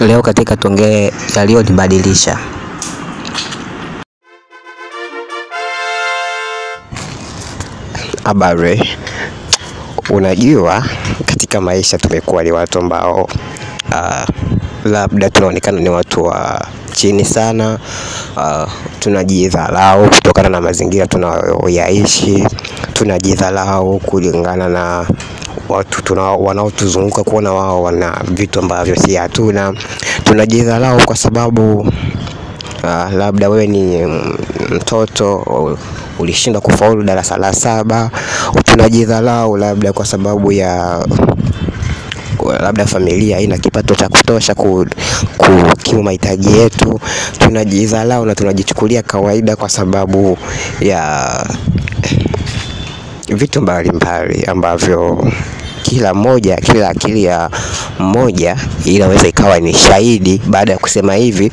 Leo katika tuongee yaliyonibadilisha. Habari. Unajua katika maisha tumekuwa ni watu ambao labda tunaonekana ni watu wa chini sana. Tunajidharau kutokana na mazingira tunayoyaishi. Tunajidharau kulingana na watu wanaotuzunguka, kuona wao wana vitu ambavyo si hatuna. Tunajidharau kwa sababu labda wewe ni mtoto ulishindwa kufaulu darasa la 7. Tunajidharau labda kwa sababu ya labda familia haina kipato cha kutosha kukimu mahitaji yetu. Tunajidharau na tunajichukulia kawaida kwa sababu ya vitu mbalimbali ambavyo kila akili ya mmoja inaweza ikawa ni shahidi. Baada ya kusema hivi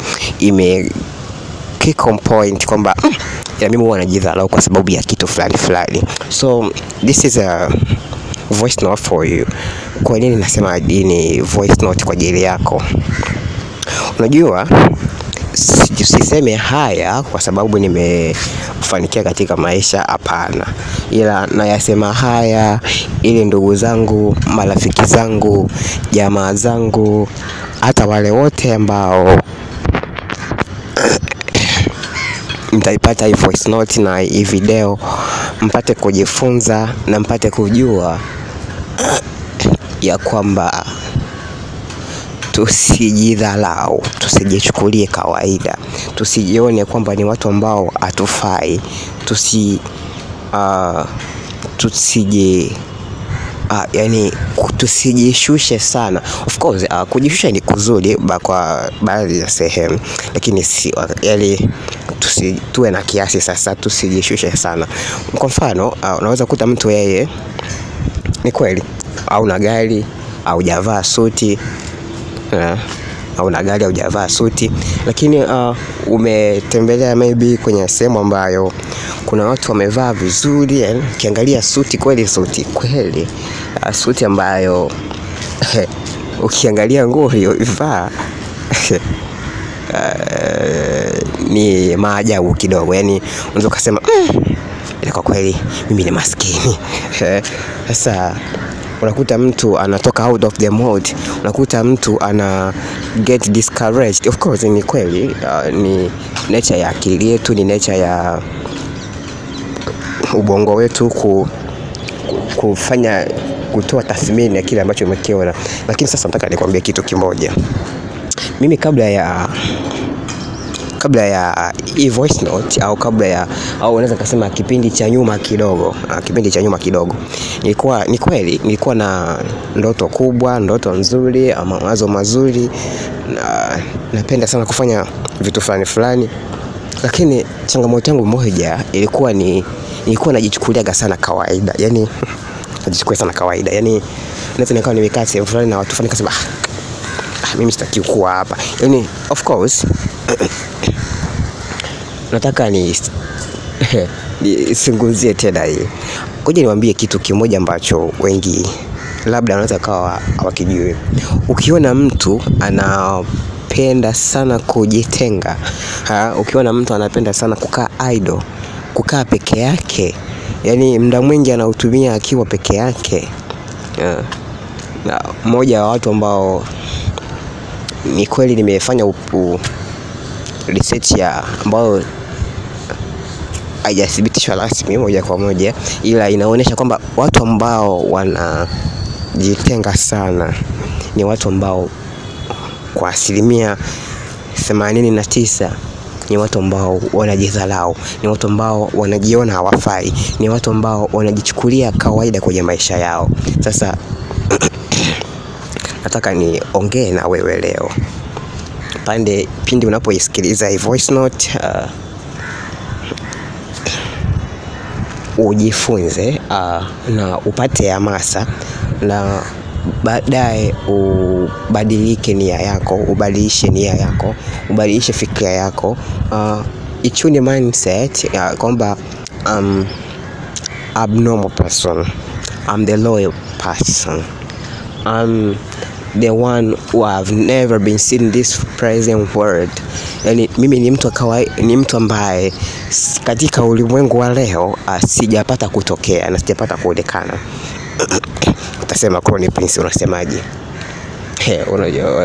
kick on point kwamba ya mimi huwa najidharau kwa sababu ya kitu fulani. So this is a voice note for you. Kwa nini nasema ni voice note kwa ajili yako? Unajua siseme haya kwa sababu nimefanikiwa katika maisha, hapana. Ila nayasema haya ili ndugu zangu, marafiki zangu, jamaa zangu, hata wale wote ambao mtaipata hii voice note na hii video, mpate kujifunza na mpate kujua ya kwamba tusijidharau, tusijichukulie kawaida, tusijione kwamba ni watu ambao hatufai, tusijishushe sana. Of course kujishusha ni kuzuri kwa baadhi ya sehemu, lakini si tuwe na kiasi. Sasa tusijishushe sana. Kwa mfano unaweza kuta mtu yeye ni kweli au na gari au hujavaa suti, lakini umetembelea maybe kwenye sehemu ambayo kuna watu wamevaa vizuri, ukiangalia suti kweli suti ambayo ukiangalia nguo hiyo ivaa ni maajabu kidogo. Unaweza kusema kwa kweli mimi ni maskini. Sasa unakuta mtu anatoka out of the mode, unakuta mtu ana get discouraged. Of course ni kweli, ni nature ya akili yetu, ni nature ya ubongo wetu kufanya kutoa tathmini ya kile ambacho umekiona. Lakini sasa nataka nikwambie kitu kimoja. Mimi kabla ya hii voice note au unaweza kusema kipindi cha nyuma kidogo, nilikuwa na ndoto kubwa, ndoto nzuri, mawazo mazuri, napenda sana kufanya vitu fulani. Lakini changamoto yangu moja ilikuwa najichukulia sana kawaida. Najichukulia sana kawaida. Naweza nikawa nimekaa sehemu fulani na watu fulani kasema mimi sitaki kuwa hapa. Of course nataka nisinguzie tena hii. Ngoja niwaambie kitu kimoja ambacho wengi labda wanaweza kawa hawakijui. Ukiona mtu anapenda sana kujitenga, ukiona mtu anapenda sana kukaa idle, kukaa peke yake, muda mwingi anautumia akiwa peke yake, na mmoja wa watu ambao ni kweli nimefanya research ambayo haijathibitishwa rasmi moja kwa moja, ila inaonyesha kwamba watu ambao wanajitenga sana ni watu ambao kwa 89% ni watu ambao wanajidharau, ni watu ambao wanajiona hawafai, ni watu ambao wanajichukulia kawaida kwenye maisha yao. Sasa nataka niongee na wewe leo pindi unapoisikiliza hii voice note, ujifunze na upate hamasa, na baadaye ubadilishe nia yako, ubadilishe fikra yako, ichuni mindset kwamba abnormal person, I'm the loyal person, the one who have never been seen in this present world. Yani mimi ni mtu ni mtu ambaye katika ulimwengu wa leo sijapata kutokea na sijapata kuonekana. Utasema Chronic Prince unasemaje?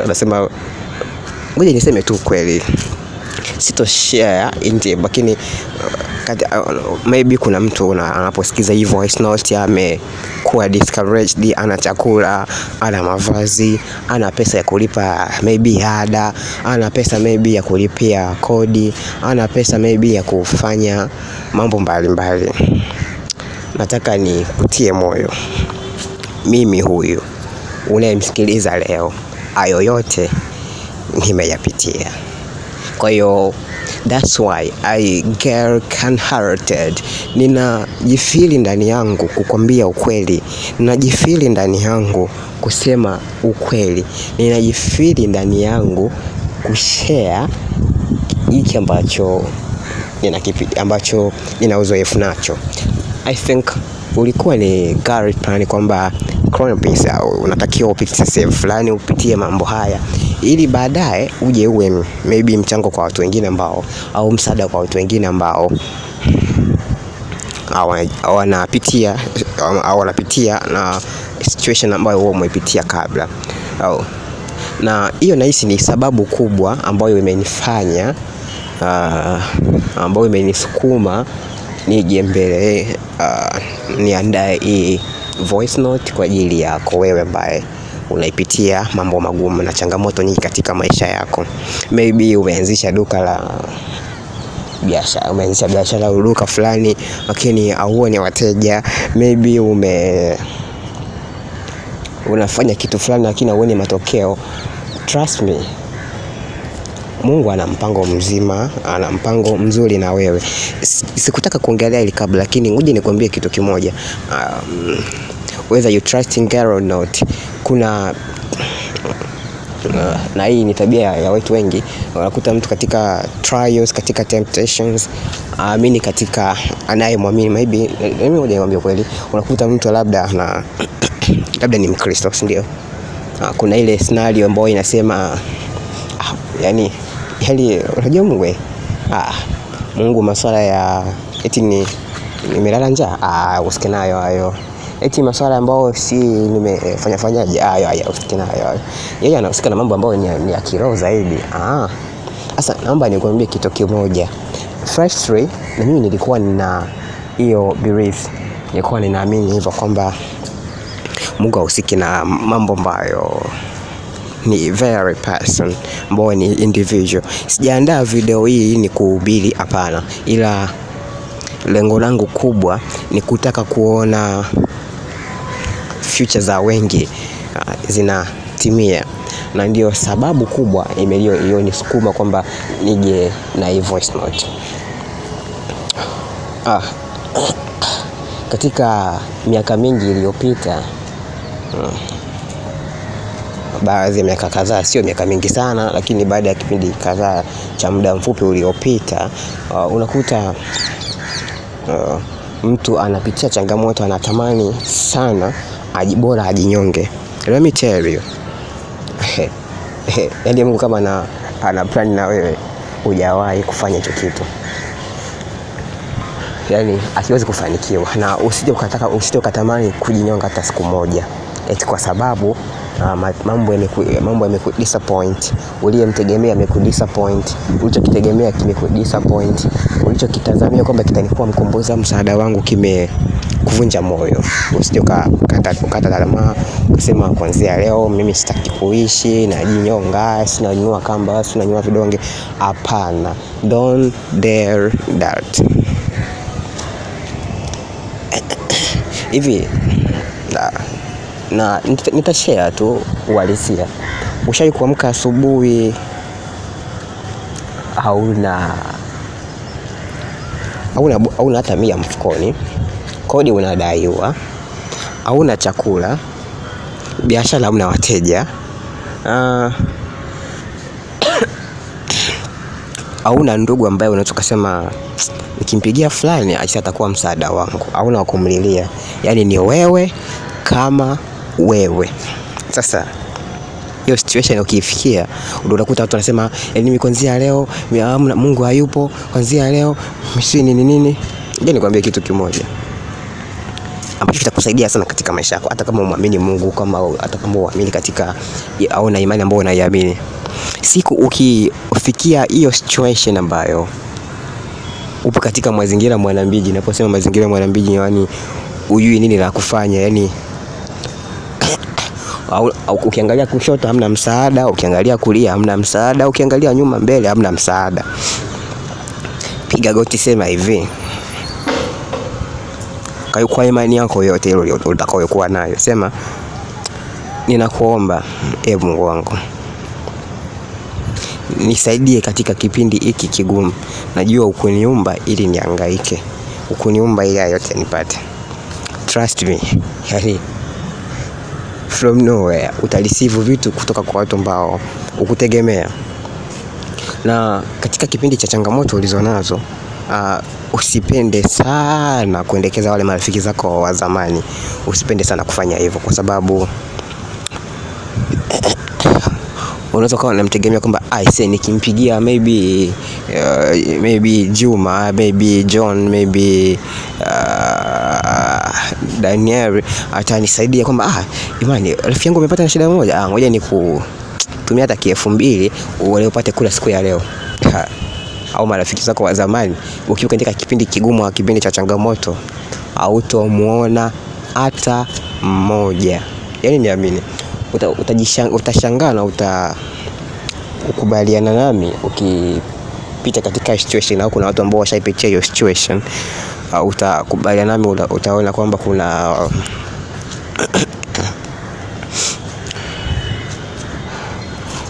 Unasema ngoja niseme tu kweli. Sito share nje, lakini maybe kuna mtu anaposikiza hii voice note amekuwa discouraged, ana chakula, ana mavazi, ana pesa ya kulipa maybe ada, ana pesa maybe ya kulipia kodi, ana pesa maybe ya kufanya mambo mbalimbali. Nataka ni kutie moyo. Mimi huyu unayemsikiliza leo, hayo yote nimeyapitia. Kwa hiyo that's why I get hearted. Ninajifili ndani yangu kukwambia ukweli. Ninajifili ndani yangu kusema ukweli. Ninajifili ndani yangu kushare hiki ambacho nina uzoefu nacho. I think ulikuwa ni Gary plan kwamba Chronic Prince unatakiwa upitie sehemu fulani, upitie mambo haya ili baadaye uje uwe maybe mchango kwa watu wengine ambao, au msaada kwa watu wengine ambao wanapitia na situation ambayo wewe umepitia kabla. Na hiyo nahisi ni sababu kubwa ambayo imenifanya ambayo imenisukuma nije mbele niandae hii voice note kwa ajili yako wewe ambaye unaipitia mambo magumu na changamoto nyingi katika maisha yako. Maybe umeanzisha duka la biashara, umeanzisha biashara au duka fulani lakini hauoni wateja. Maybe unafanya kitu fulani lakini hauoni matokeo. Trust me, Mungu ana mpango mzima, ana mpango mzuri na wewe. Sikutaka kuongelea hili kabla, lakini ngoja nikwambie kitu kimoja. Whether you trust in God or not, kuna na hii ni tabia ya watu wengi. Unakuta mtu katika trials, katika temptations, amini katika anayemwamini. Maybe mimi ngoja nikwambie kweli, unakuta mtu labda ni Mkristo, ndio. Kuna ile scenario ambayo inasema yani unajua Mungu masuala ya eti nimelala njaa, usike nayo hayo. Eti masuala ambayo si nimefanyaje, hayo usike nayo. Yeye anahusika na mambo ambayo ni ya kiroho zaidi. Sasa naomba nikwambie kitu kimoja. Firstly, na mimi nilikuwa nina hiyo belief, nilikuwa ninaamini hivyo kwamba Mungu hahusiki na mambo ambayo ni very person, ambayo ni individual. Sijaandaa video hii ni kuhubiri, hapana, ila lengo langu kubwa ni kutaka kuona future za wengi zinatimia, na ndio sababu kubwa iliyonisukuma kwamba nije na hii voice note. Katika miaka mingi iliyopita, baadhi ya miaka kadhaa, sio miaka mingi sana, lakini baada ya kipindi kadhaa cha muda mfupi uliopita, unakuta mtu anapitia changamoto, anatamani sana bora ajinyonge. Let me tell you, yaani Mungu kama ana plan na wewe, hujawahi kufanya hicho kitu. Yaani akiwezi kufanikiwa, na usije ukatamani kujinyonga hata siku moja eti kwa sababu mambo yamekudisappoint. Uliyemtegemea amekudisappoint, ulichokitegemea kimekudisappoint, ulichokitazamia kwamba kitanikuwa mkombozi, msaada wangu kimekuvunja moyo. Usije ukakata tamaa kusema kuanzia leo mimi sitaki kuishi, najinyonga, sinanyua kamba, sinanyua vidonge. Hapana, don't dare that. Hivi na nitashare tu uhalisia. Ushawahi kuamka asubuhi hauna hata 100 mfukoni, kodi unadaiwa, hauna chakula, biashara hamna wateja, hauna ndugu ambaye unaweza kusema nikimpigia fulani atakuwa msaada wangu, hauna wa kumlilia. Yaani ni wewe kama wewe. Sasa hiyo situation ukifikia, ndio unakuta watu wanasema mimi kuanzia leo Mungu hayupo, kuanzia leo mimi nini. Ngoja nikwambie kitu kimoja ambacho kitakusaidia sana katika maisha yako, hata kama uamini Mungu, hata kama uamini katika au na imani ambayo unaiamini. Siku ukifikia hiyo situation ambayo upo katika mazingira mwanambiji, ninaposema mazingira mwanambiji yani hujui nini la kufanya, yani ukiangalia kushoto hamna msaada, ukiangalia kulia hamna msaada, ukiangalia nyuma mbele hamna msaada. Piga goti, sema hivi, kwa imani yako yote ile utakayokuwa nayo, sema ninakuomba Mungu wangu, nisaidie katika kipindi hiki kigumu. Najua ukuniumba ili nihangaike, ukuniumba ili yote nipate. Trust me, yani from nowhere utareceive vitu kutoka kwa watu ambao ukutegemea. Na katika kipindi cha changamoto ulizonazo, usipende sana kuendekeza wale marafiki zako wa zamani. Usipende sana kufanya hivyo, kwa sababu unaweza kuwa unamtegemea kwamba nikimpigia maybe Juma, maybe John, maybe Daniel atanisaidia kwamba imani rafiki yangu amepata shida moja, ngoja nikutumia hata 2000 uone upate kula siku ya leo. Au marafiki zako wa zamani ukiwa katika kipindi kigumu, kipindi cha changamoto, hautomuona hata mmoja. Yani niamini, utashangaa na ukubaliana nami ukipita katika situation, au kuna watu ambao washaipitia hiyo situation, utakubaliana nami, utaona kwamba kuna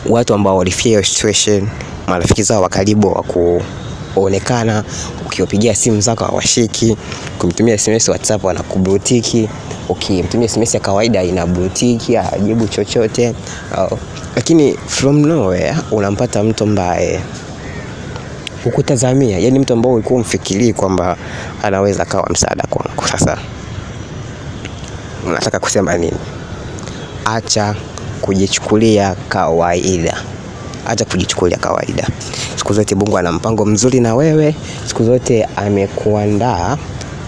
watu ambao walifia hiyo situation, marafiki zao wa karibu wa kuonekana, ukiwapigia simu zako hawashiki, kumtumia SMS WhatsApp anakublutiki, ukimtumia SMS ya kawaida inablutiki, hajibu chochote. Lakini from nowhere unampata mtu ambaye hukutazamia, yani mtu ambao ulikuwa umfikiri kwamba anaweza kawa msaada kwako. Sasa unataka kusema nini? Acha kujichukulia kawaida. Acha kujichukulia kawaida. Siku zote Mungu ana mpango mzuri na wewe. Siku zote amekuandaa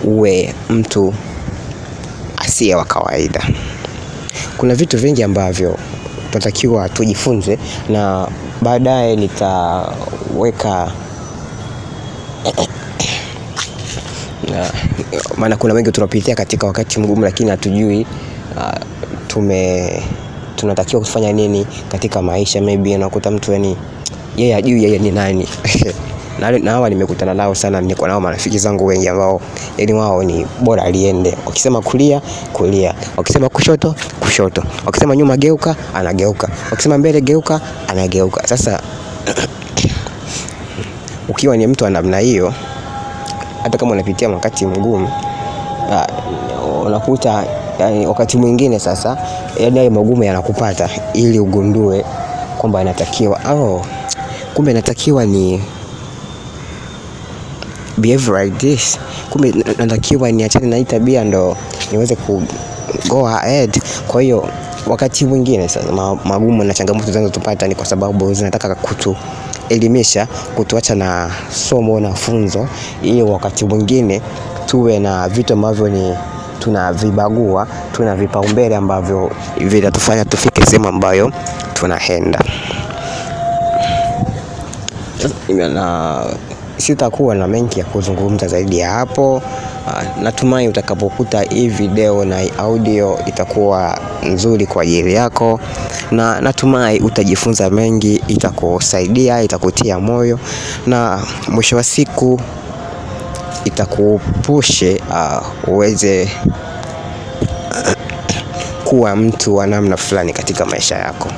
uwe mtu asiye wa kawaida. Kuna vitu vingi ambavyo tunatakiwa tujifunze, na baadaye nitaweka maana kuna wengi tunapitia katika wakati mgumu, lakini hatujui tunatakiwa kufanya nini katika maisha. Maybe unakuta mtu yani yeye hajui yeye ni nani. Na hawa nimekutana nao sana, niko nao marafiki zangu wengi ambao yani wao ni bora aliende. Wakisema kulia, wakisema kushoto, wakisema nyuma geuka, anageuka, wakisema mbele geuka, anageuka. Sasa ukiwa ni mtu wa namna hiyo, hata kama unapitia wakati mgumu, unakuta yani wakati mwingine sasa yani hayo magumu yanakupata ili ugundue kwamba inatakiwa kumbe inatakiwa ni behave like this, kumbe natakiwa niachane na hii tabia ndo niweze go ahead. Kwa hiyo wakati mwingine sasa magumu na changamoto zinazotupata ni kwa sababu zinataka kutuelimisha, kutuacha na somo na funzo, ili wakati mwingine tuwe na vitu ambavyo ni tunavibagua, tuna vipaumbele ambavyo vitatufanya tufike sehemu ambayo tunaenda. Na sitakuwa na mengi ya kuzungumza zaidi ya hapo. Natumai utakapokuta hii video na audio itakuwa nzuri kwa ajili yako, na natumai utajifunza mengi, itakusaidia, itakutia moyo, na mwisho wa siku itakupushe uweze kuwa mtu wa namna fulani katika maisha yako.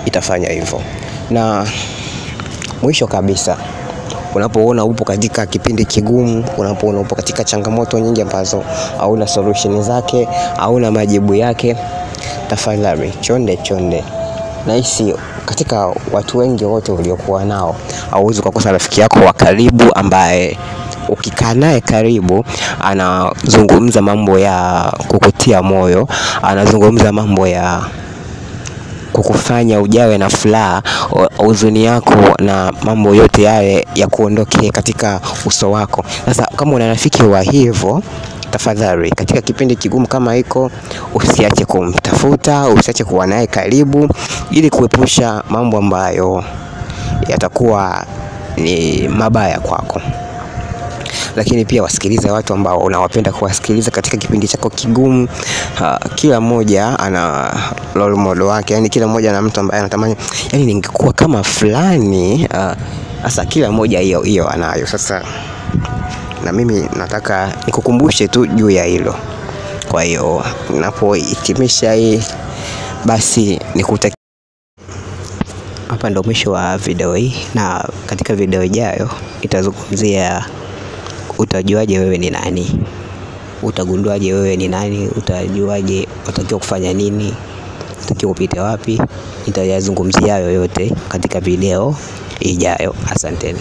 Itafanya hivyo. Na mwisho kabisa, unapoona upo katika kipindi kigumu, unapoona upo katika changamoto nyingi ambazo hauna solution zake, hauna majibu yake, tafadhali chonde. Nahisi katika watu wengi wote uliokuwa nao, hauwezi kukosa rafiki yako wa karibu ambaye ukikaa naye karibu anazungumza mambo ya kukutia moyo, anazungumza mambo ya kukufanya ujawe na furaha, huzuni yako na mambo yote yale ya kuondoke katika uso wako. Sasa kama una rafiki wa hivyo, tafadhali katika kipindi kigumu kama hiko usiache kumtafuta, usiache kuwa naye karibu, ili kuepusha mambo ambayo yatakuwa ni mabaya kwako. Lakini pia wasikilize watu ambao unawapenda kuwasikiliza katika kipindi chako kigumu. Kila mmoja ana role model wake, yani kila mmoja ana mtu ambaye anatamani, yani ningekuwa kama fulani. Sasa kila mmoja hiyo anayo. Sasa na mimi nataka nikukumbushe tu juu ya hilo. Kwa hiyo ninapohitimisha hii, basi nikutakia. Hapa ndo mwisho wa video hii, na katika video ijayo nitazungumzia utajuaje wewe ni nani, utagunduaje wewe ni nani, utajuaje unatakiwa kufanya nini, unatakiwa upite wapi. Nitayazungumzia yote katika video ijayo. Asanteni.